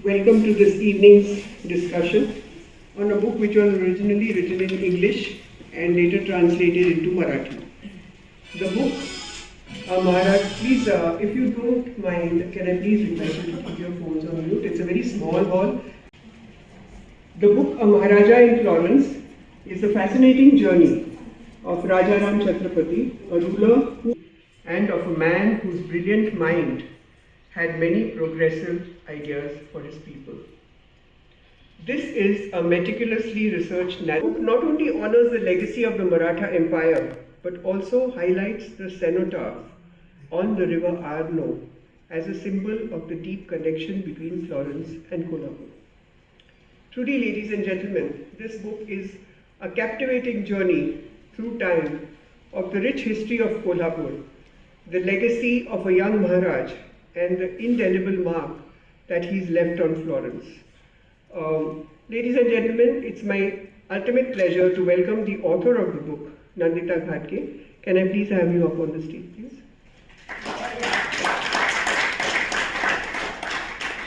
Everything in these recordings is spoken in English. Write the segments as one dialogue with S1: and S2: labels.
S1: Welcome to this evening's discussion on a book which was originally written in English and later translated into Marathi. The book, Maharaj, please, if you don't mind, can I please request you to keep your phones on mute? It's a very small hall. The book, Maharaja in Florence, is a fascinating journey of Rajaram Chhatrapati, a ruler and of a man whose brilliant mind had many progressive ideas for his people. This is a meticulously researched book not only honors the legacy of the Maratha Empire, but also highlights the cenotaph on the river Arno as a symbol of the deep connection between Florence and Kolhapur. Truly, ladies and gentlemen, this book is a captivating journey through time of the rich history of Kolhapur, the legacy of a young Maharaj, and the indelible mark that he's left on Florence. Ladies and gentlemen, it's my ultimate pleasure to welcome the author of the book, Nandita Ghatge. Can I please have you up on the stage, please?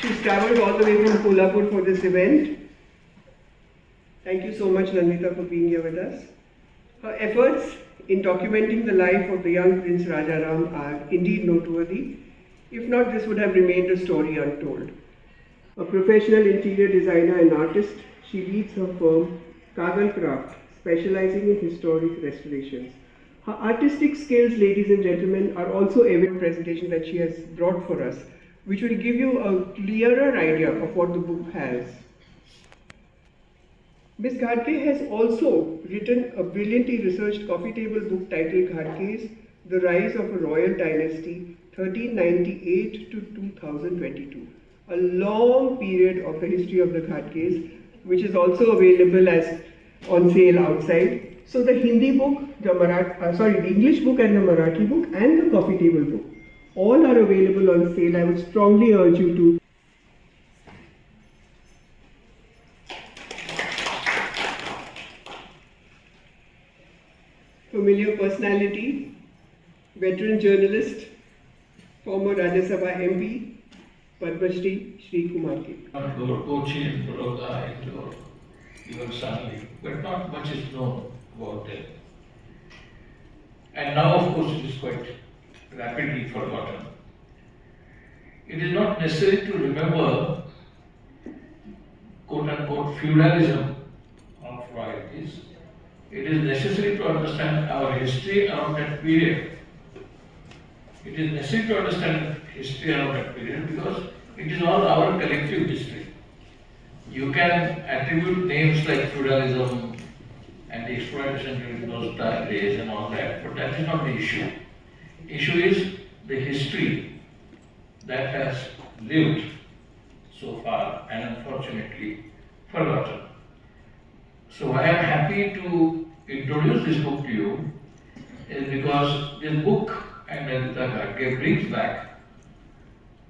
S1: She's traveled all the way from Kolhapur for this event. Thank you so much, Nandita, for being here with us. Her efforts in documenting the life of the young Prince Rajaram are indeed noteworthy. If not, this would have remained a story untold. A professional interior designer and artist, she leads her firm, Kagal Craft, specializing in historic restorations. Her artistic skills, ladies and gentlemen, are also evident in the presentation that she has brought for us, which will give you a clearer idea of what the book has. Ms. Ghatge has also written a brilliantly researched coffee table book titled Ghatge's The Rise of a Royal Dynasty, 1398 to 2022. A long period of the history of the Ghatges, which is also available as on sale outside. So the Hindi book, the English book and the Marathi book and the coffee table book, all are available on sale. I would strongly urge you to. Familiar personality, veteran journalist, former Rajya Sabha MP, Padma Shri Kumar Ketkar.
S2: Our Cochin, Baroda, Indore, even Sangli, but not much is known about them. And now, of course, it is quite rapidly forgotten. It is not necessary to remember, quote unquote, feudalism of royalties. It is necessary to understand our history around that period. It is necessary to understand history around that period because it is all our collective history. You can attribute names like feudalism and exploitation during those days and all that, but that is not the issue. Issue is the history that has lived so far and unfortunately forgotten. So I am happy to introduce this book to you is because this book and Nandita Ghatge brings back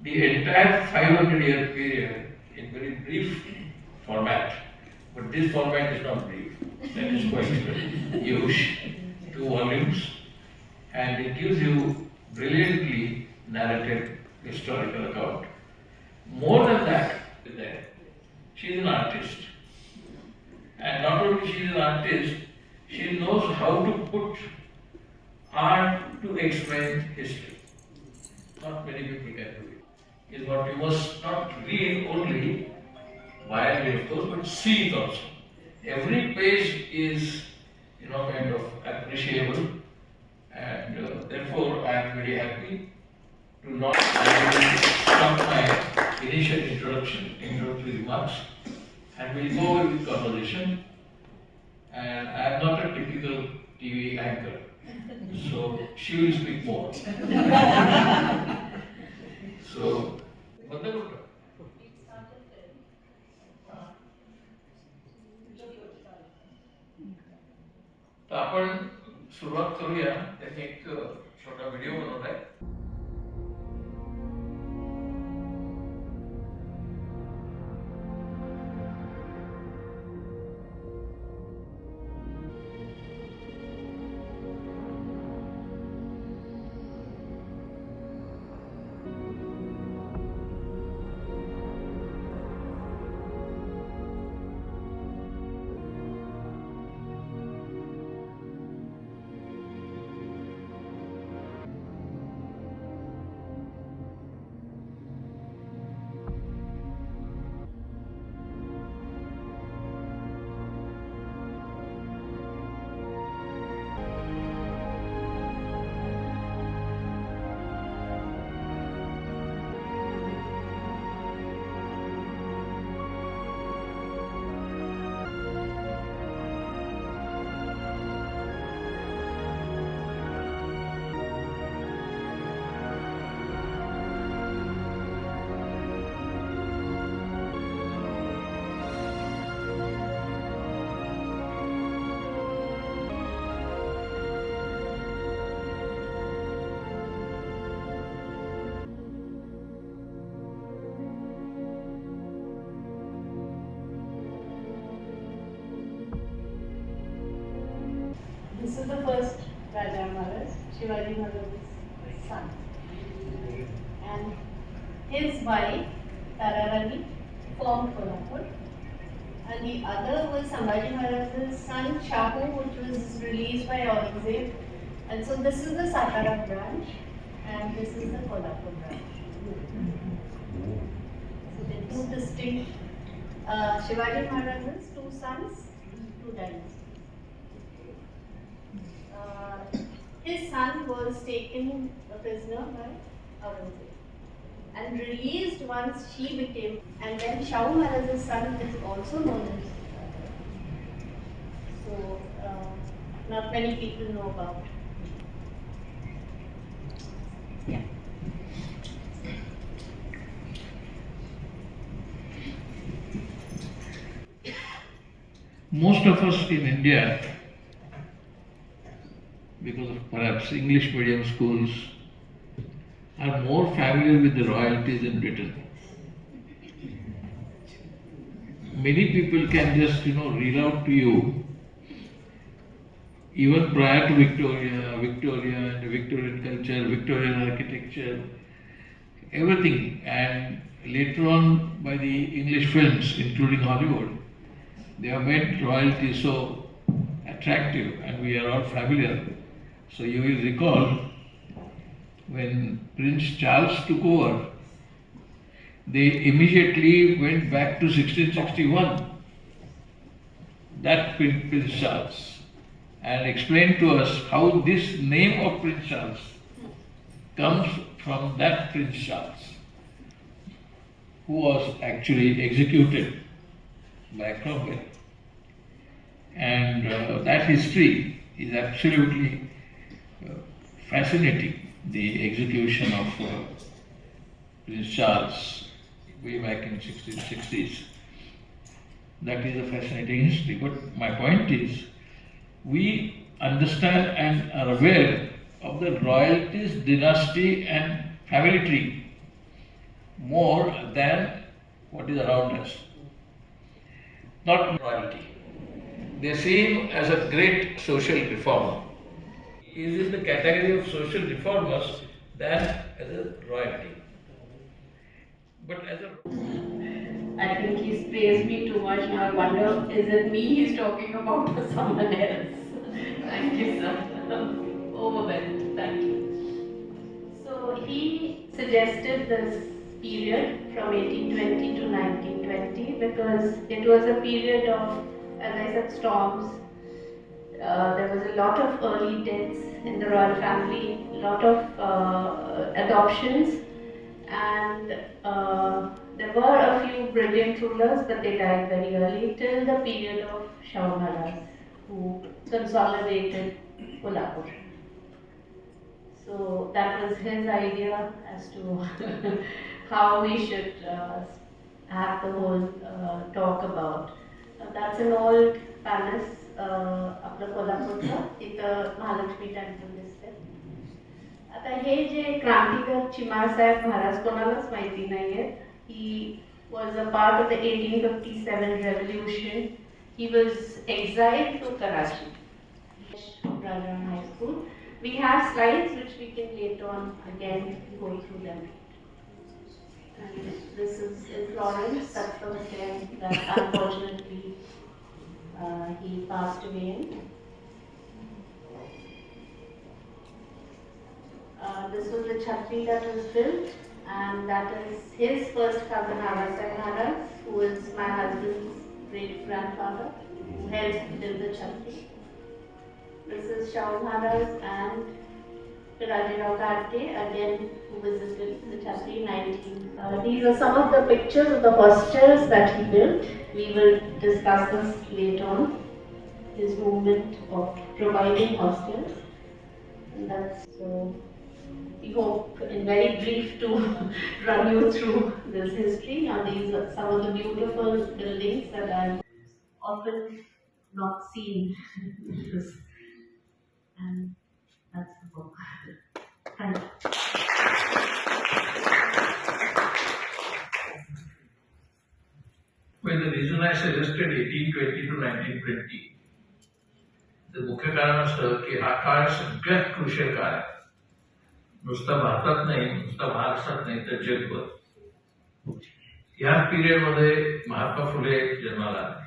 S2: the entire 500-year period in very brief format. But this format is not brief. That is quite huge. 2 volumes. And it gives you brilliantly narrated historical account. More than that, she is an artist. And not only she is an artist, she knows how to put art to explain history. Not many people can do it. Is what you must not read only widely, of course, but see it also. Every page is, kind of appreciable, and therefore I am very happy to not stop my initial introductory remarks, and we'll go with conversation. And I am not a typical TV anchor, so she will speak more. So, तर आपण सुरुवात करूया. त्याने एक छोटा video बनवलाय.
S3: Shivaji Maharaj's son. And his wife, Tararani, formed Kolhapur. And the other was Sambhaji Maharaj's son, Shahu, which was released by Aurangzeb. And so this is the Satara branch, and this is the Kolhapur branch. So they're two distinct, Shivaji Maharaj's two sons, two dynasties. His son was taken a prisoner by Aurangzeb and released once she became, and then Shahu Maharaj's son is also known as. So, not many people know about. Yeah.
S2: Most of us in India, because of perhaps English medium schools, are more familiar with the royalties in Britain. Many people can just, read out to you, even prior to Victoria and Victorian culture, Victorian architecture, everything. And later on, by the English films, including Hollywood, they have made royalty so attractive, and we are all familiar. So you will recall, when Prince Charles took over, they immediately went back to 1661, that Prince Charles, and explained to us how this name of Prince Charles comes from that Prince Charles, who was actually executed by Cromwell. And that history is absolutely fascinating, the execution of Prince Charles way back in 1660s. That is a fascinating history. But my point is, we understand and are aware of the royalties, dynasty and family tree more than what is around us. Not royalty. They see him as a great social reformer. He is in the category of social reformers than as a royalty. But as a...
S3: I think he's praised me too much. Now I wonder, is it me he's talking about or someone else? Thank you, sir. Overwhelmed. Thank you. So he suggested this period from 1820 to 1920 because it was a period of, as I said, storms. There was a lot of early deaths in the royal family, a lot of adoptions, and there were a few brilliant rulers, but they died very early, till the period of Shahu Maharaj, who consolidated Kolhapur. So that was his idea as to how we should have the whole talk about. That's an old palace, आपलं कोल्हापूरचं, तिथं Mahalakshmi temple दिसते. आता हे जे क्रांतिकर चिमासाहेब महाराज कोणालाच माहिती नाहीये. He was a part of the 1857 revolution. He was exiled to Karachi, Rajaram High School. We have slides which we can later on again go through them. And this is in Florence. That's the hotel that unfortunately he passed away in. This was the chhatri that was built, and that is his first cousin Maharaja Maharaj, who is my husband's great grandfather, who helped build the chhatri. This is Shahu Maharaj and Nandita Ghatge, again, who visited the chhatri in 19. These are some of the pictures of the hostels that he built. We will discuss this later on, his movement of providing hostels. And that's so. We hope in very brief to run you through this history. Now these are some of the beautiful buildings that I've often not seen. And that's the book. Thank you.
S2: When the reason I suggested 1820 to 1920, the मुख्य कारण असतं की हा काळ सगळ्यात crucial काळ आहे. नुसता भारतात नाही, नुसता महाराष्ट्रात नाही तर जगभर. या पिरियडमध्ये महात्मा फुले जन्माला आले.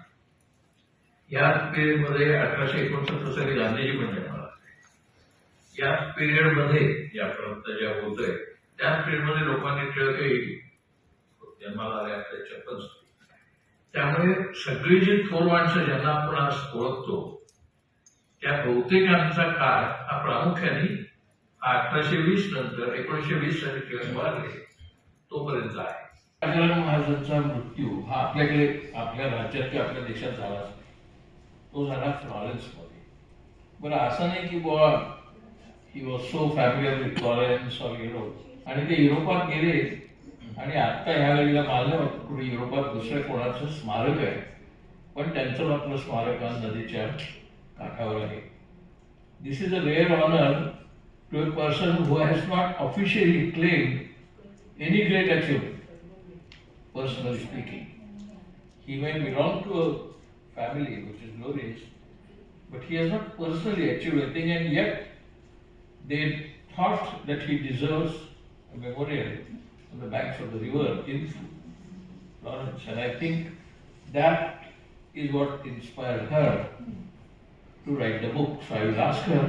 S2: या पिरियडमध्ये 1869 साली गांधीजी पण जन्माला आले. या पिरियडमध्ये यापर्यंत ज्या बोलतोय त्याच पिरियडमध्ये लोकांनी टिळकही जन्माला आले आपल्या 56 साली. त्यामुळे सगळी जी थोर माणसं ज्यांना आपण आज ओळखतो त्या बहुतेकांचा काळ हा प्रामुख्याने 1820 नंतर 1920 साली टिळक वारले तोपर्यंत आहे.
S4: राजाराम महाराजांचा मृत्यू हा आपल्याकडे आपल्या राज्यात किंवा आपल्या देशात झाला नाही. तो झाला फ्लॉरेन्समध्ये. बरं असं नाही की बुवा he was so familiar with Florence or Europe आणि ते युरोपात गेले आणि आत्ता ह्या वेळेला मानलं कुठे युरोपात दुसऱ्या कोणाचं स्मारक आहे पण त्यांचं आपलं स्मारक नदीच्या काठावर आहे. This is a rare honour to a person who has not officially claimed any great achievement. Personally speaking, he may belong to a family which is glorious, but he has not personally achieved anything, and yet they thought that he deserves a memorial on the banks of the river in Florence, and I think that is what inspired her to write the book. So I will ask her,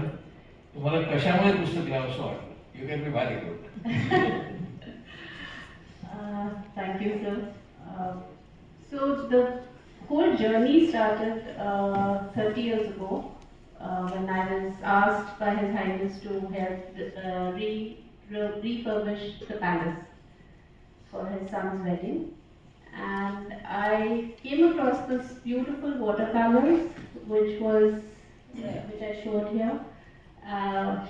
S4: तुम्हाला कशामुळे पुस्तक लिहावंसं वाटलं? You can be very good.
S3: Thank you, sir. So the whole journey started 30 years ago when I was asked by His Highness to help refurbish the palace for his son's wedding, and I came across this beautiful watercolors, which I showed here,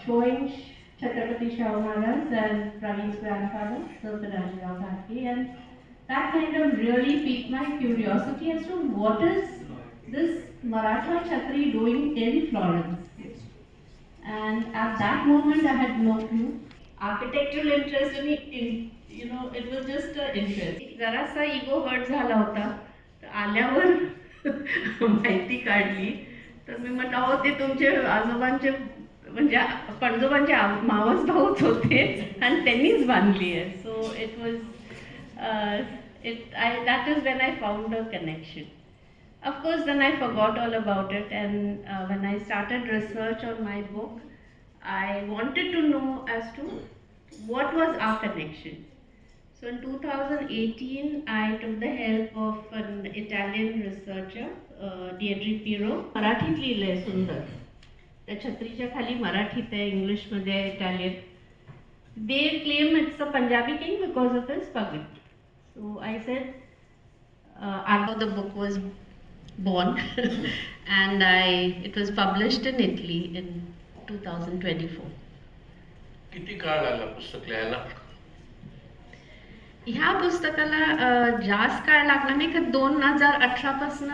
S3: showing Chhatrapati Rajaram Maharaj and Praveer's grandfather, Sir Nandita Ghatge, and that kind of really piqued my curiosity as to what is this Maratha Chhatri doing in Florence. And at that moment, I had no clue. Architectural interest in it was just an interest. जरासा ego hurt झाला होता. तर आल्यावर माहिती काढली तर मी म्हटलं अहो ते तुमचे आजोबांचे म्हणजे पणजोबांचे मावस भाऊच होते आणि त्यांनीच बांधली आहे. So it was that is when I found a connection. Of course, then I forgot all about it, and when I started research on my book, I wanted to know as to what was our connection. So in 2018, I took the help of an Italian researcher, Deirdre Piro. मराठीत लिहिलंय सुंदर. त्या छत्रीच्या खाली मराठीत आहे, इंग्लिशमध्ये आहे, Italian. They claim it's a Punjabi king because of his pugad. So I said, Arno, the book was born and it was published in Italy in 2024.
S4: किती काळ लागला पुस्तक लिहायला?
S3: ह्या पुस्तकाला जास्त काळ लागला नाही का 2018 पासून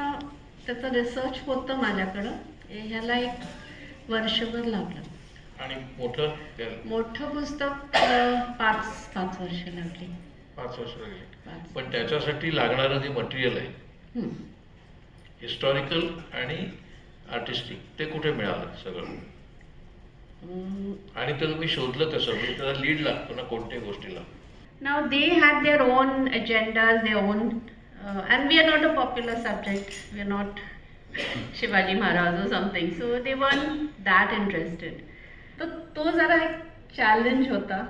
S3: त्याचं रिसर्च होतं माझ्याकडं. ह्याला एक वर्षभर लागलं.
S4: आणि
S3: मोठं पुस्तक 5 वर्ष लागली.
S4: 5 वर्ष लागली. पण त्याच्यासाठी लागणारं जे मटेरियल आहे हिस्टॉरिकल आणि आर्टिस्टिक ते कुठे मिळालं सगळं? आणि ते तुम्ही शोधलं कसं? म्हणजे त्याला लीड लागतो ना कोणत्याही गोष्टीला.
S3: Now they had their own agendas, their own, and we are not a popular subject. We are not Shivaji Maharaj or something, so they weren't that interested. तो जरा एक चॅलेंज होता.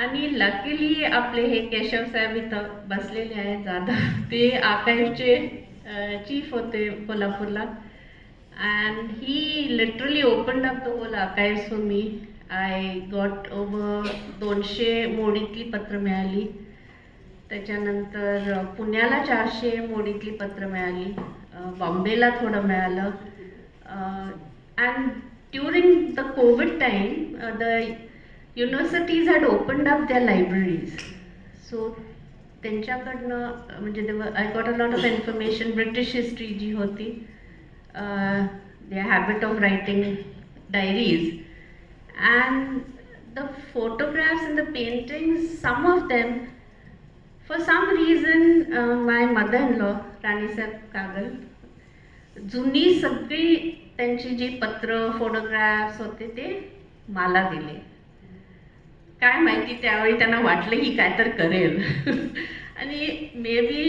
S3: आणि लकीली आपले हे केशव साहेब इथं बसलेले आहेत जाधव, ते आर्काइव्हचे चीफ होते कोल्हापूरला, and he literally opened up the whole archives for me. I got over 200 मोडीतली पत्र मिळाली. त्याच्यानंतर पुण्याला 400 मोडीतली पत्र मिळाली. बॉम्बेला थोडं मिळालं. And during the COVID time, the universities had opened up their libraries. So त्यांच्याकडनं म्हणजे I got a lot of information. British history जी होती, their habit of writing diaries, and the photographs and the paintings, some of them, for some reason, my mother-in-law, Rani Sahib Kagal, जुनी सगळी त्यांची जी पत्र photographs होते ते मला दिले. काय माहिती त्यावेळी त्यांना वाटलं की काय तर करेल. आणि maybe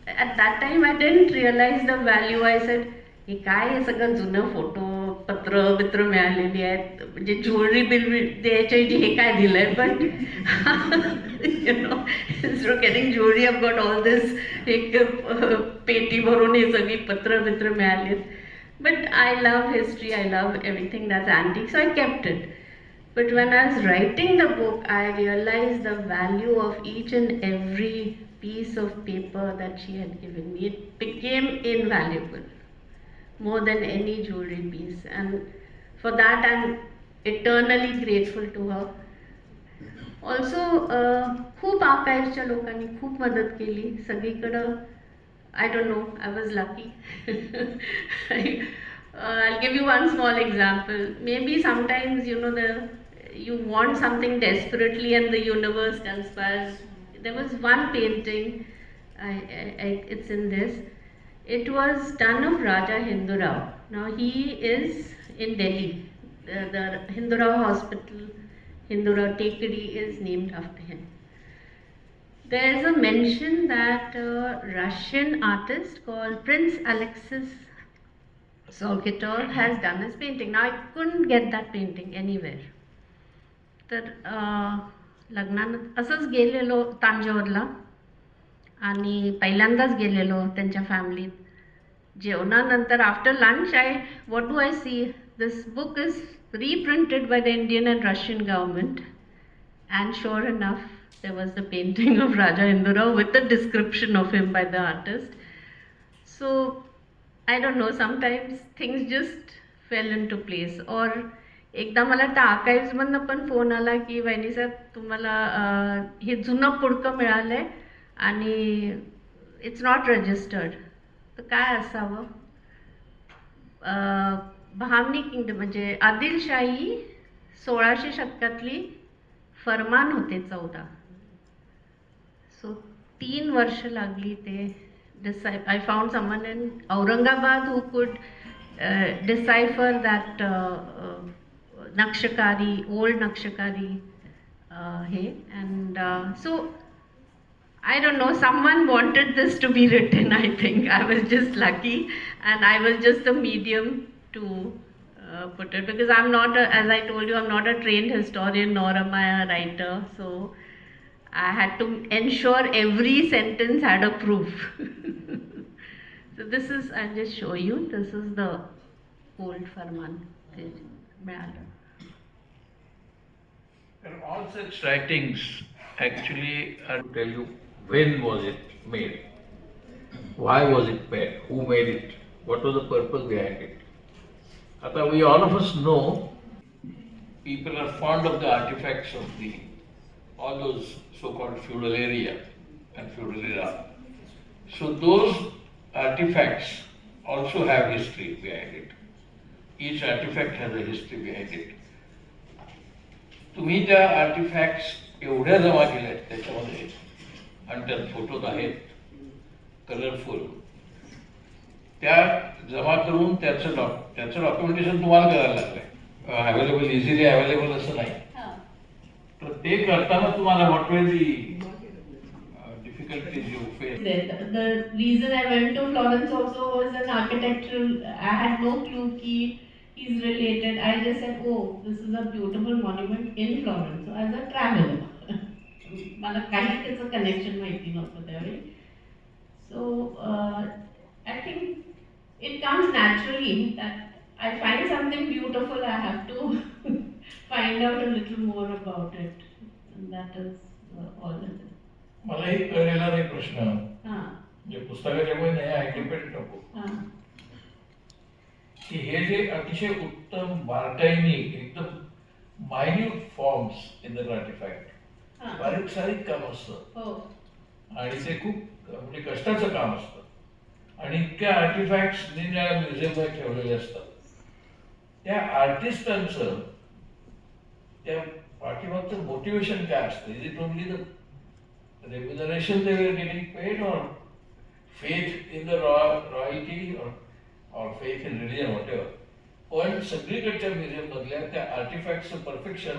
S3: at that time I didn't realise the value. I said हे काय हे सगळं जुनं फोटो पत्र मिळालेली आहेत, म्हणजे ज्वेलरी बिल द्यायच्या ऐवजी हे काय दिलंय. पण you know instead of getting jewellery I got all this, एक पेटी भरून हे सगळी पत्र मिळालीत. But I love history, I love everything that's antique, so I kept it. But when I was writing the book, I realized the value of each and every piece of paper that she had given me. It became invaluable, more than any jewelry piece. And for that, I'm eternally grateful to her. Also, खूप आर्काइव्हच्या लोकांनी खूप मदत केली सगळीकडं. I don't know, I was lucky. I'll give you one small example. Maybe sometimes, you know, you want something desperately and the universe conspires. There was one painting, it's in this. It was done of Raja Hindurao. Now he is in Delhi. The Hindurao Hospital, Hindurao Tekadi is named after him. There is a mention that a Russian artist called Prince Alexis Solkitor has done his painting. Now I couldn't get that painting anywhere. तर लग्नानंतर असंच गेलेलो तांजोरला आणि पहिल्यांदाच गेलेलो त्यांच्या फॅमिलीत. जेवणानंतर after lunch what do I see? This book is reprinted by the Indian and Russian government, and sure enough, there was the painting of Raja Hindurao with the description of him by the artist. So, I don't know, sometimes things just fell into place. और एकदा मला त्या आर्काइव्हजमधनं पण phone आला की वहिनी साहेब तुम्हाला हे जुनं पुडकं मिळालंय आणि इट्स नॉट रजिस्टर्ड. तर काय असावं? बहामनी किंगडम म्हणजे आदिलशाही 1600 शतकातली फरमान होते 14. सो 3 वर्ष लागली ते decipher. I found someone in Aurangabad who could decipher that Nakshakari, old Nakshakari and so I don't know, someone wanted this to be written. I think I was just lucky and I was just a medium to put it, because I'm not as I told you, I'm not a trained historian nor am I a writer, so I had to ensure every sentence had a proof. So this is, I'll just show you, this is the old Farman.
S4: And all such writings actually are to tell you when was it made, why was it made, who made it, what was the purpose behind it. Ata we all of us know people are fond of the artifacts of all those so-called feudal area and feudal era. So those artifacts also have history behind it. Each artifact has a history behind it. तुम्ही त्या artefacts एवढ्या जमा केल्या आहेत त्याच्यामध्ये आणि त्यात photos आहेत कलरफुल, त्या जमा करून त्याचं डॉक्युमेंटेशन तुम्हाला करायला लागलंय. अवेलेबल इझिली अवेलेबल असं नाही. तर ते करताना तुम्हाला what were the difficulties you face?
S3: The reason I went to Florence also was an architectural. I had no clue कि he's related. I just said, oh, this is a beautiful monument in Florence. So as a traveler, मला काही त्याचं connection माहिती नव्हतं त्यावेळी. So I think it comes naturally that I find something beautiful, I have to find out a little more about it, and that is all it is.
S4: मला एक कळलेला नाही प्रश्न, जे पुस्तकाच्या मुळे नाही आयडेंटिफाईड नको, की हे जे अतिशय उत्तम बारकाईने एकदम minute forms in the artefact, बारीक सारीक काम असतं आणि ते खूप म्हणजे कष्टाचं काम असतं आणि इतक्या आर्टिफॅक्ट्स निरनिराळ्या म्युझियममध्ये ठेवलेले असतात. त्या आर्टिस्टांचं त्या पाठीमागचं मोटिवेशन काय असतं? Is it only the remuneration they were getting paid, or faith in the royalty, or faith in religion, whatever. पण सगळीकडच्या म्युझियम मधल्या त्या आर्टिफॅक्टचं परफेक्शन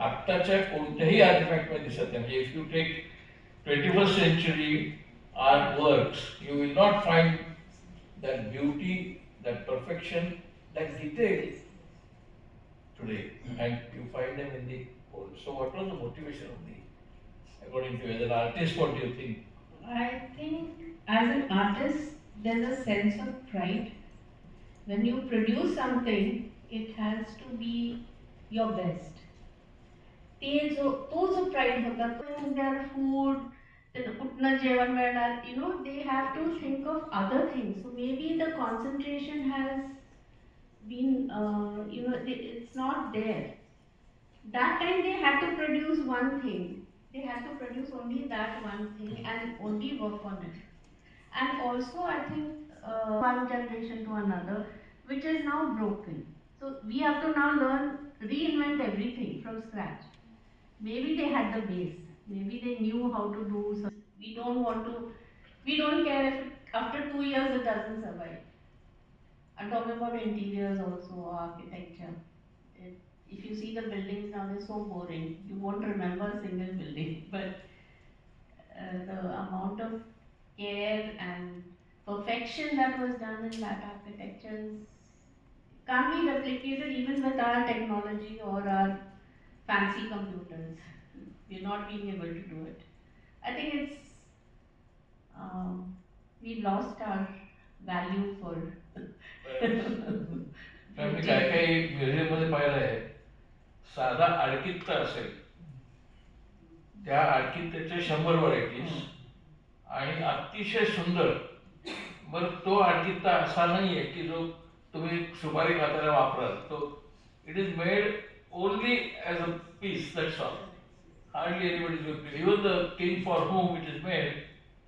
S4: आत्ताच्या कोणत्याही आर्टिफॅक्टमध्ये दिसत नाही. म्हणजे if you take 21st century art works, you will not find that beauty, that perfection, that detail today, and you find them in the old. So what was the motivation of the, according to you, as an artist, what do you think?
S5: I think as an artist, there's a sense of pride. When you produce something, it has to be your best. तो जो pride होता तो their food, उठणं जेवण मिळणार, they have to think of other things. So maybe the concentration has been, it's not there. That time they had to produce one thing. They had to produce only that one thing and only work on it. And also I think one generation to another, which is now broken. So we have to now reinvent everything from scratch. Maybe they had the base. Maybe they knew how to do something. We don't care if after 2 years it doesn't survive. I'm talking about interiors also, architecture. If you see the buildings now, they're so boring. You won't remember a single building. But the amount of care and perfection that was done in that architecture can't be replicated even with our technology or our fancy computers. We're not being able to do it. I think we lost our value for.
S4: तर मी काही काही म्युझियममध्ये पाहिलं आहे, साधा आडकित्ता असेल, त्या आडकित्त्याचे 100 varieties आणि अतिशय सुंदर. बरं, तो आडकित्ता असा नाहीये की जो तुम्ही सुपारी खाताना वापराल. तो it is made only as a piece, that's all. Hardly anybody is going to. Even the king for whom it is made,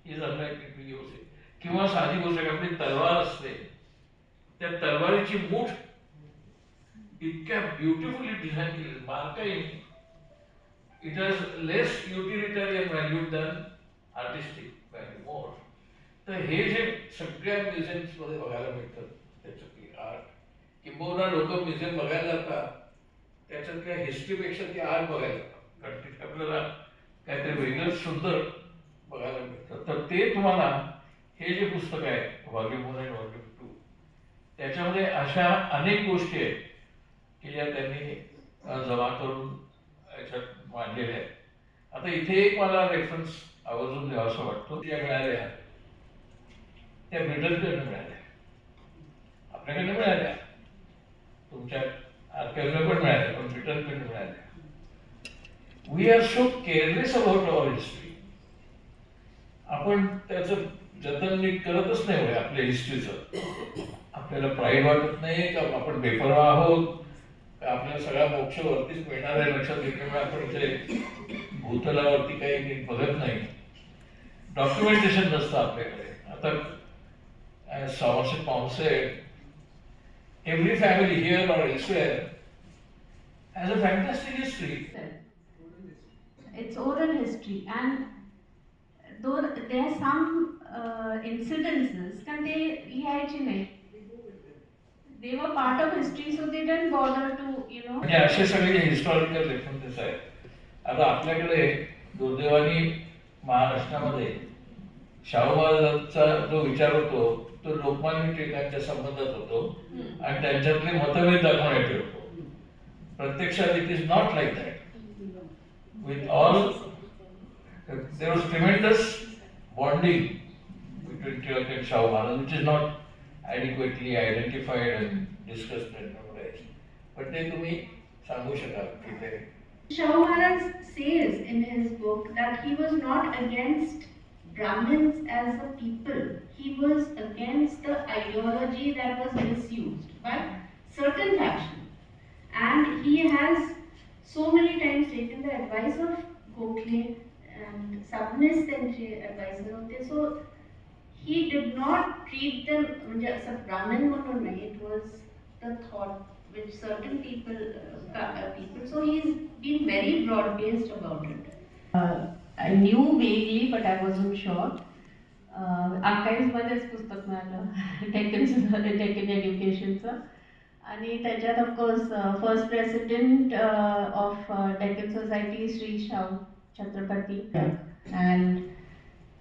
S4: he is unlikely to use it. किंवा साधी गोष्ट आपली तलवार असते, त्या तलवारीची मूठ इतक्या ब्युटिफुली डिझाईन केली, बारकाईने. It has less utilitarian value than artistic value more. तर हे जे सगळ्या म्युझियम्समध्ये बघायला मिळतं, त्याच्यातली आर्ट, किंबहुना लोक म्युझियम बघायला जातात त्याच्यातल्या हिस्ट्रीपेक्षा ती आर्ट बघायला, कारण तिथे आपल्याला काहीतरी वेगळंच सुंदर बघायला मिळतं. तर ते तुम्हाला हे जे पुस्तक आहे व्हॉल्यूम 1 आणि व्हॉल्यूम 2, त्याच्यामध्ये अशा अनेक गोष्टी आहेत की ज्या त्यांनी जमा करून याच्यात मांडलेल्या आहेत. आता इथे एक मला रेफरन्स आवर्जून द्यावा असं वाटतो. ज्या मिळाल्या त्या ब्रिटनकडनं मिळाल्या, आपल्याकडनं मिळाल्या, तुमच्या आर्काइव्हला पण मिळाल्या, पण ब्रिटनकडनं मिळाल्या. We are so careless about our history. आपण त्याचं जतन नीट करतच नाही होय आपल्या हिस्ट्रीचं. आपल्याला प्राईड वाटत नाही का आपण बेपरवा आहोत, का आपल्याला सगळा मोक्ष वरतीच मिळणार आहे लक्षात घेतल्यामुळे आपण इथे भूतलावरती काही नीट बघत नाही. डॉक्युमेंटेशन नसतं आपल्याकडे. आता Somerset Maugham said, every family here or elsewhere has a fantastic history.
S5: It's oral history, and though there are some incidences, can they लिहायचे नाही. They were part of history, so they didn't bother to,
S4: म्हणजे असे सगळे historical references आहेत. आता आपल्याकडे दुर्दैवाने महाराष्ट्रामध्ये शाहू महाराजांचा जो विचार होतो तो लोकमान्य टिळकांच्या संबंधात होतो आणि त्यांच्यातले मतभेद दाखवण्यात होतो. प्रत्यक्षात it is not like that. With all there was tremendous bonding between Tilak and Shahu Maharaj, which is not adequately identified and discussed and memorised. पण ते तुम्ही सांगू शकाल की ते.
S5: Shah Maharaj says in his book that he was not against Brahmins as a people. He was against the ideology that was misused by certain factions. And he has so many times taken the advice of Gokhale and सबनेच त्यांचे advisor होते. So he did not treat them म्हणजे असं Brahmin म्हणून नाही. It was the thought which certain people. So he's been very broad-based about it. I knew vaguely, but I wasn't sure. Archives मध्येच पुस्तक मिळालं, Deccan Educationचं. आणि त्याच्यात of course first president of Deccan Society Sri Chhatrapati and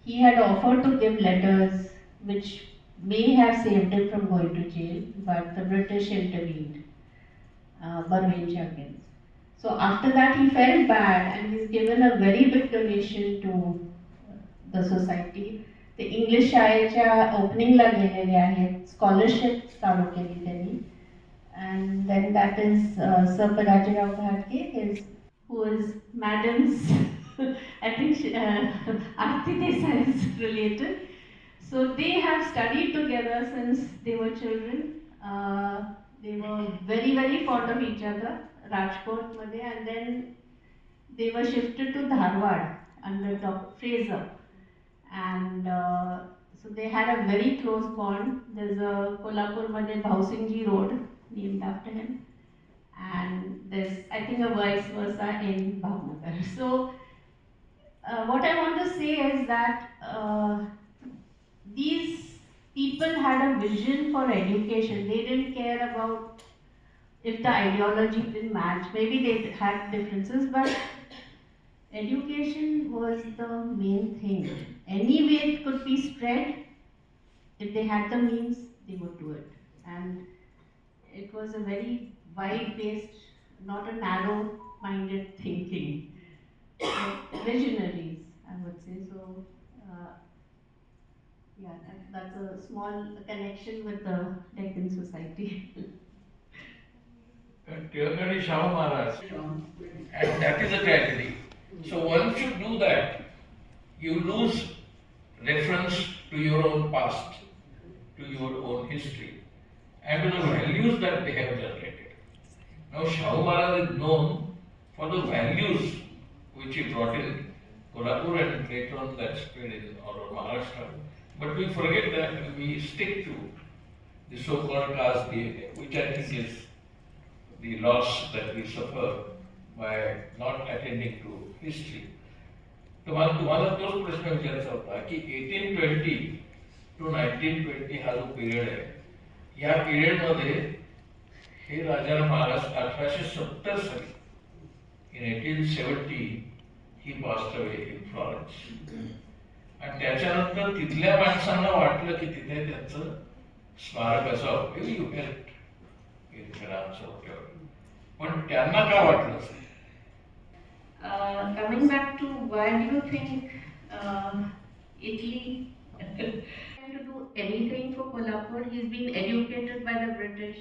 S5: he had offered to give letters which may have saved him from going to jail, but the British intervened, Burmese against. So after that he felt bad and he's given a very big donation to the society. ते English शाळेच्या ओपनिंगला गेलेले आहेत, scholarship चालू केली त्यांनी. And then that is Sir Rajaram Ghatge, who is Madam's, I think Aarti Desai is related. So they have studied together since they were children. They were very, very fond of each other, Rajkot Madhe, and then they were shifted to Dharwad under Dr. Fraser. And so they had a very close bond. There's a Kolhapur Madhe Bhausingji Road named after him. And there's, I think, a vice versa in Bhavnagar. So what I want to say is that these people had a vision for education. They didn't care about if the ideology didn't match. Maybe they had differences, but education was the main thing. Any way it could be spread, if they had the means, they would do it. And it was a very wide-based, not a narrow-minded thinking. Visionaries, I would say. So, yeah, that's a small connection with the Deccan Society.
S4: Tilakani Shah Maharaj, and that is a tragedy. So once you do that, you lose reference to your own past, to your own history, and to the values that they have generated. Now Shah Maharaj is known for the values which he brought in Kolhapur and later on that spread in our Maharashtra. But we forget that we stick to the so-called caste DNA, which I think is the loss that we suffer by not attending to history. तुम्हाला तोच प्रश्न विचारायचा होता की 1820 to 1920 हा जो period आहे, या पिरियड मध्ये हे राजाराम महाराज 1870 साली in 1870 he passed away in Florence. आणि त्याच्यानंतर तिथल्या माणसांना वाटलं की तिथे त्यांचं स्मारक असावं. maybe you helped in finance or whatever. पण त्यांना काय वाटलं असेल?
S5: Coming back to why do you think Italy trying to do anything for Kolhapur? He's been educated by the British.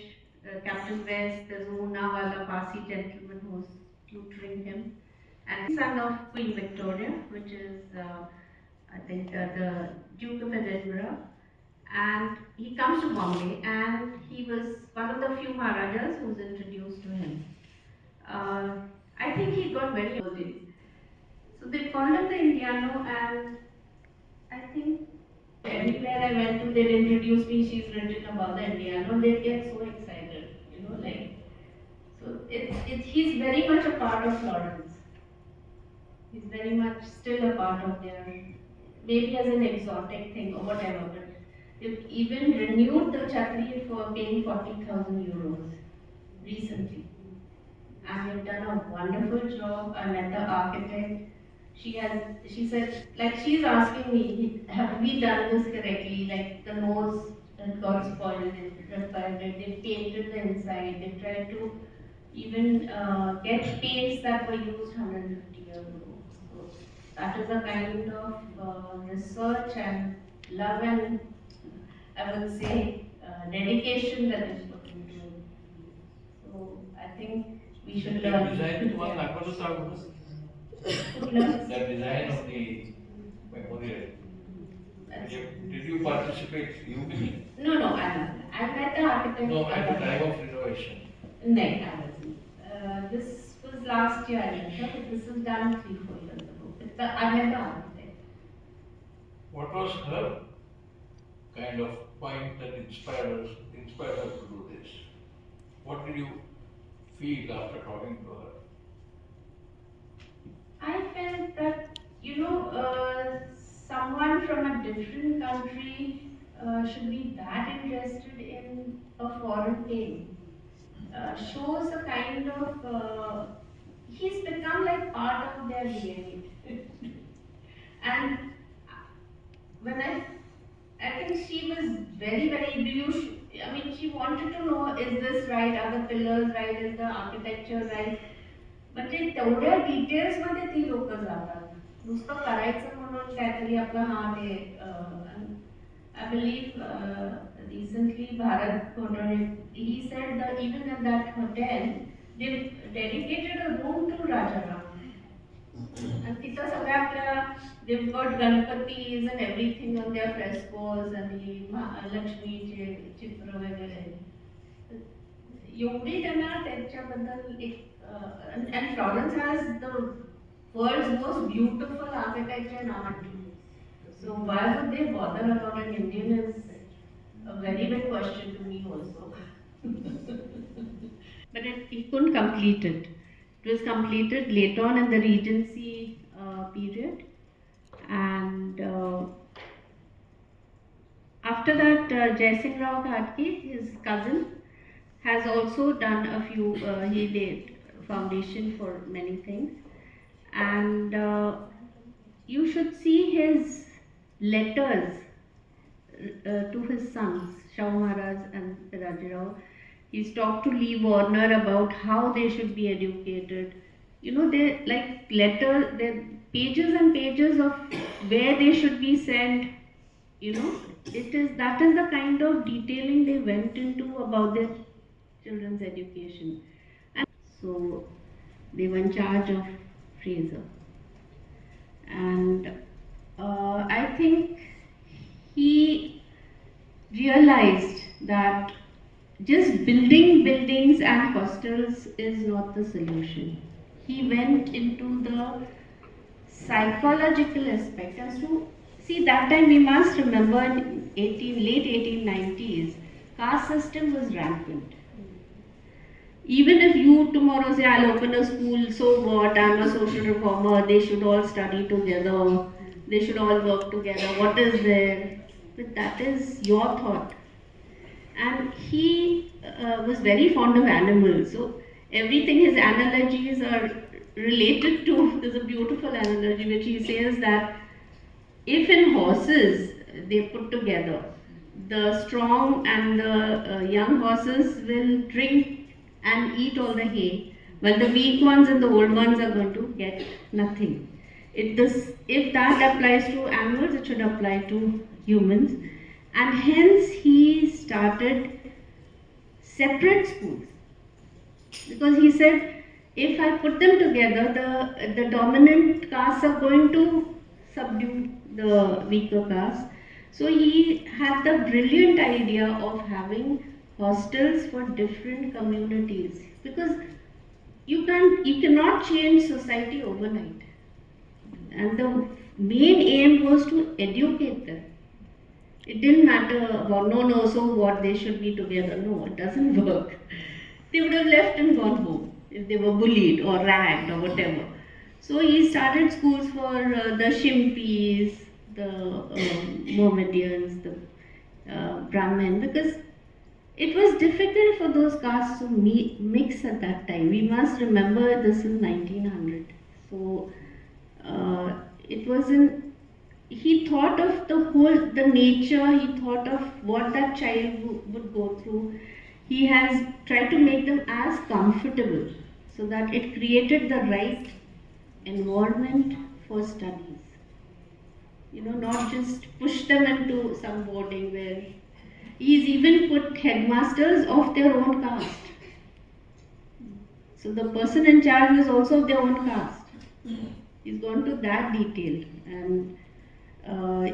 S5: Captain West, there's a Munawala Parsi gentleman who's tutoring him, and son of Queen Victoria, which is I think the Duke of Edinburgh. And he comes to Bombay, and he was one of the few Maharajas who was introduced to him. I think he got very early. So they called him the Indiano, and I think everywhere I went to, they'd introduce me, she's written about the Indiano, they'd get so excited, you know, like, so he's very much a part of Florence. He's very much still a part of their, maybe as an exotic thing or whatever, but they've even renewed the Chhatri for paying 40,000 euros recently. And they've done a wonderful job. I met the architect. She said, like, she's asking me, have we done this correctly? Like, the nose that got spoiled, they painted the inside, they tried to even get paints that were used 150 years ago. So that is a kind of research and love and, I would say, dedication that is put into it. So I think we should learn.
S4: Design तुम्हाला दाखवलं होतं that design of the memorial. Did you participate? You did?
S5: No, I met the architect.
S4: No, at the time of renovation.
S5: No, I wasn't. This was last year, I met her. This was done 3-4 years ago. I met the architect.
S4: What was her kind of point that inspired her to do this? What did you feel after talking to her?
S5: I felt that, someone from a different country should be that interested in a foreign pain. shows a kind of, he's become like part of their DNA. And when I think she was very, I mean, she wanted to know, is this right, are the pillars right, is the architecture right? But ते तेवढ्या details मध्ये ती लोक जातात. नुसतं करायचं म्हणून काहीतरी आपलं हा ते I believe recently Bharat Kotak, he said that even in that hotel, they dedicated a room to Rajaram. And तिथं सगळ्या आपल्या, they've got Ganapatis and everything on their frescoes आणि लक्ष्मीचे चित्र वगैरे. एवढी त्यांना त्याच्याबद्दल एक and Florence has the world's most beautiful architecture and art. So why would they bother about an Indian is a very big question to me also. But he couldn't complete it. It was completed later on in the Regency period, and after that, Jai Singh Rao Ghatge, his cousin, has also done a few. He did foundation for many things, and you should see his letters to his sons, Shah Maharaj and Rajarao. He's talked to Lee Warner about how they should be educated. You know, they like letters, they're pages and pages of where they should be sent. You know, that is the kind of detailing they went into about their children's education. And so they were in charge of Fraser. And I think he realized that just building buildings and hostels is not the solution. He went into the psychological aspect as to, see, that time we must remember in late 1890s, caste system was rampant. Even if you tomorrow say, I'll open a school, so what, I'm a social reformer, they should all study together, they should all work together, what is there? But that is your thought. And he was very fond of animals, so everything, his analogies are related to, there's a beautiful analogy which he says that if in horses they put together, the strong and the young horses will drink and eat all the hay, while the weak ones and the old ones are going to get nothing. If that applies to animals, it should apply to humans. And hence he started separate schools. Because he said, if I put them together, the dominant castes are going to subdue the weaker castes. So he had the brilliant idea of having hostels for different communities, because you cannot change society overnight, and the main aim was to educate them. It didn't matter about no, so what, they should be together. No, it doesn't work. They would have left and gone home if they were bullied or ragged or whatever. So he started schools for the Shimpis, the Mohammedans, the Brahmin, because it was difficult for those castes to mix at that time. We must remember this is 1900. So it wasn't, he thought of the nature, he thought of what that child would go through. He has tried to make them as comfortable so that it created the right environment for studies. You know, not just push them into some boarding where he's even put headmasters of their own caste. So the person in charge was also of their own caste. He's gone to that detail. And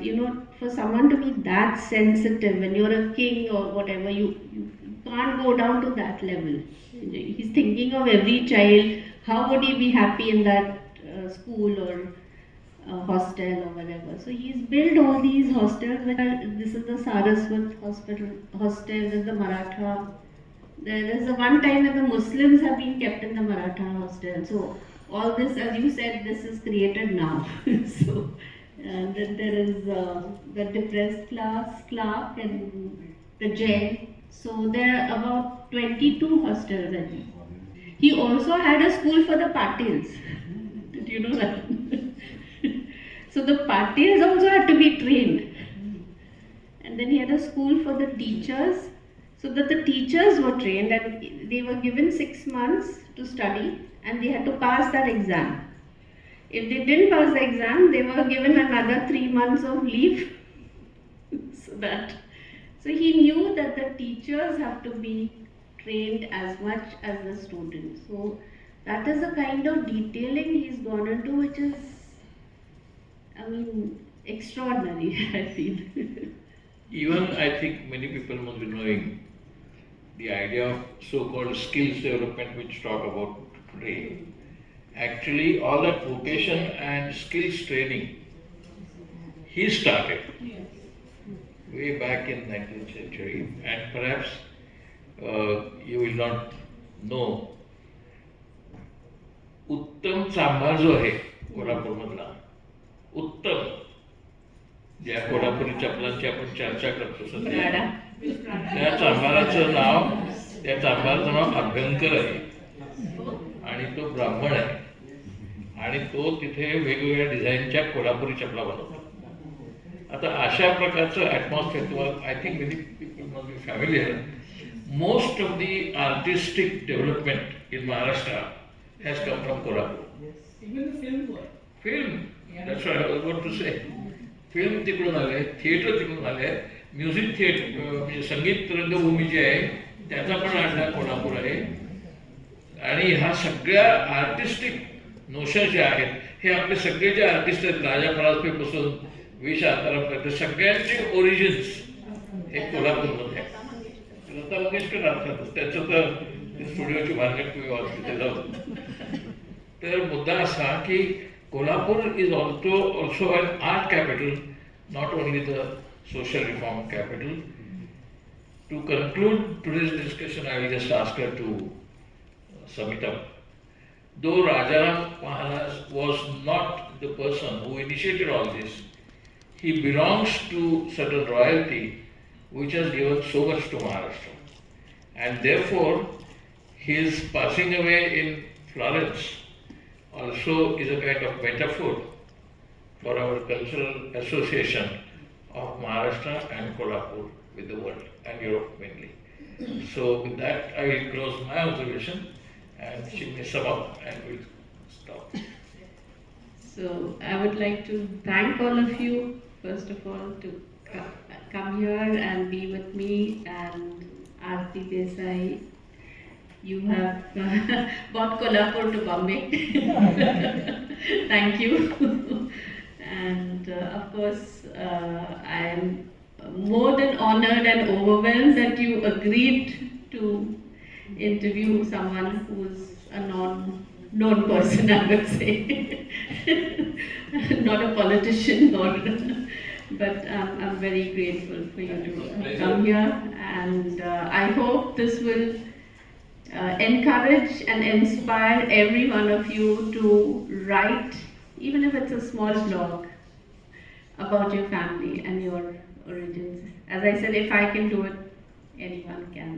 S5: you know, for someone to be that sensitive when you're a king or whatever, you can't go down to that level. He's thinking of every child. How would he be happy in that school or hostel or whatever? So he's built all these hostels. This is the Saraswat hostel, there's the Maratha. There is the one time when the Muslims have been kept in the Maratha hostel. So all this, as you said, this is created now. So then there is the depressed class, clerk, and the jail. So there are about 22 hostels, I think. He also had a school for the Patils. Did you know that? So the Patils also had to be trained. And then he had a school for the teachers, so that the teachers were trained and they were given 6 months to study and they had to pass that exam. If they didn't pass the exam, they were given another 3 months of leave. So he knew that the teachers have to be trained as much as the students. So that is the kind of detailing he's gone into, which is, I mean, extraordinary, I feel.
S4: Even I think many people must be knowing the idea of so-called skills development which talk about today. Actually, all that vocation and skills training, he started way back in 19th century, and perhaps you will not know. उत्तम सांबार जो आहे कोल्हापूरमधला, उत्तम ज्या कोल्हापुरी चपलांची आपण चर्चा करतो सध्या, त्या चांभाराचं नाव अभ्यंकर आहे आणि तो ब्राह्मण आहे आणि तो तिथे वेगवेगळ्या डिझाईनच्या कोल्हापुरी चपला बनवतो. आता अशा प्रकारचं ॲटमॉस्फिअर तुम्हाला I think many people must be familiar. Most of the artistic development in Maharashtra has come from Kolhapur.
S6: Even the film world.
S4: Film, that's what I was about to say. Film तिकडून आले, theatre तिकडून आले, music theatre म्हणजे संगीत रंगभूमी जी आहे त्याचा पण आडला कोल्हापूर आहे. आणि ह्या सगळ्या आर्टिस्टिक नोशन जे आहेत हे आपले सगळे जे आर्टिस्ट आहेत राजा परासपेपासून वी शांतारामपर्यंत सगळ्यांचे ओरिजिन्स हे कोल्हापूरमध्ये आहेत. लता मंगेशकर अर्थातच त्याचं तर स्टुडिओची मार्केट तुम्ही वाचली त्याला. तर मुद्दा असा की Kolhapur is also an art capital, not only the social reform capital. To conclude today's discussion, I will just ask her to sum it up. Though Rajaram Maharaj was not the person who initiated all this, he belongs to certain royalty which has given so much to Maharashtra. And therefore, his passing away in Florence also is a kind of metaphor for our cultural association of Maharashtra and Kolhapur with the world and Europe mainly. So with that, I will close my observation and she may sum up and we'll stop.
S5: So I would like to thank all of you, first of all, to come here and be with me, and Aarti Desai, you have brought Kolhapur to Bombay. Thank you. And of course, I am more than honored and overwhelmed that you agreed to interview someone who is a known person, I would say. Not a politician, but I'm very grateful for you to come here, and I hope this will encourage and inspire every one of you to write, even if it's a small blog, about your family and your origins. As I said, if I can do it, anyone can.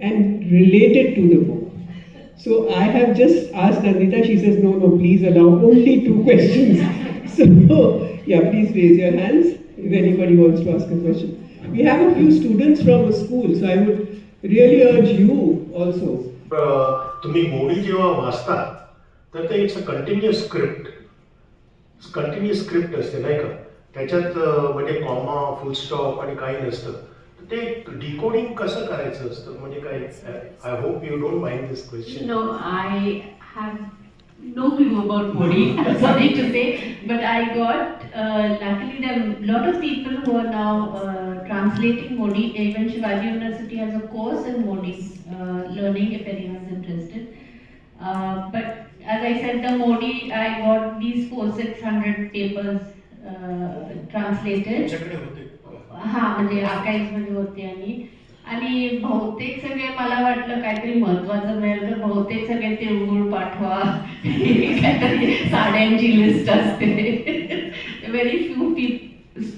S1: And related to the book. So I have just asked Nandita, she says, no, please allow only 2 questions. So, yeah, please raise your hands if anybody wants to ask a question. We have a few students from a school, so I would really urge you also.
S7: तुम्ही मोडी जेव्हा वाचता तर ते it's a continuous script असते नाही का. त्याच्यात म्हणजे कॉमा फुल स्टॉप आणि काही नसतं. तर ते डिकोडिंग कसं करायचं असतं म्हणजे काय. I hope you don't mind this question.
S5: No, I have no clue about Modi, sorry to say, but I got, luckily there are a lot of people who are now translating Modi. Even Shivaji University has a course in Modi learning if anyone is interested. But as I said, the Modi, I got these 400-600 papers translated. हां, म्हणजे आर्काइव्हमध्ये होते आणि बहुतेक सगळे मला वाटलं काहीतरी महत्त्वाचं मिळेल तर बहुतेक सगळे तिळगुळ पाठवा, काहीतरी साड्यांची लिस्ट असते. Very few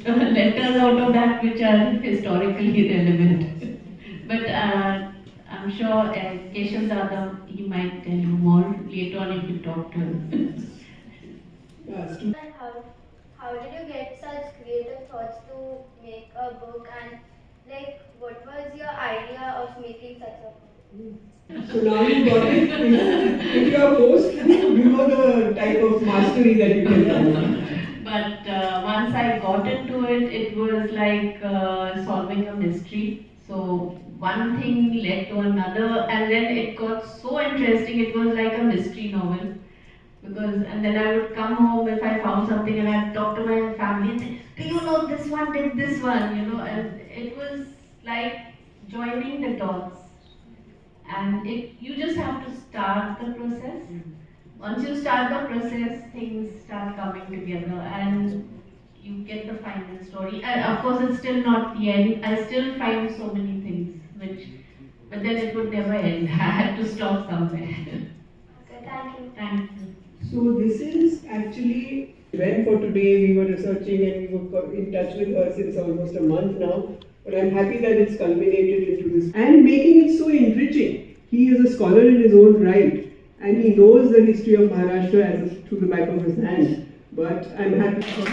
S5: letters out of that which are historically relevant. But I'm sure Keshav Dada, he might tell you more later on if you talk to him.
S6: And how did you get such creative thoughts to make a book, and like what was your idea of making such a book?
S1: So now you got it. If you are forced, you know the type of mastery that you can have.
S5: But once I got into it, it was like solving a mystery. So one thing led to another, and then it got so interesting. It was like a mystery novel. And then I would come home if I found something, and I'd talk to my family and say, do you know this one did this one, and it was like joining the dots. And you just have to start the process. Once you start the process, things start coming together and you get the final story. And of course, it's still not the end. I still find so many things, but then it would never end. I had to stop somewhere.
S6: Okay, thank you.
S5: Thank you.
S1: So this is actually event for today. We were researching and we were in touch with her since almost a month now. But I'm happy that it's culminated into this and making it so enriching. He is a scholar in his own right and he knows the history of Maharashtra through the back of his hand. But I'm happy for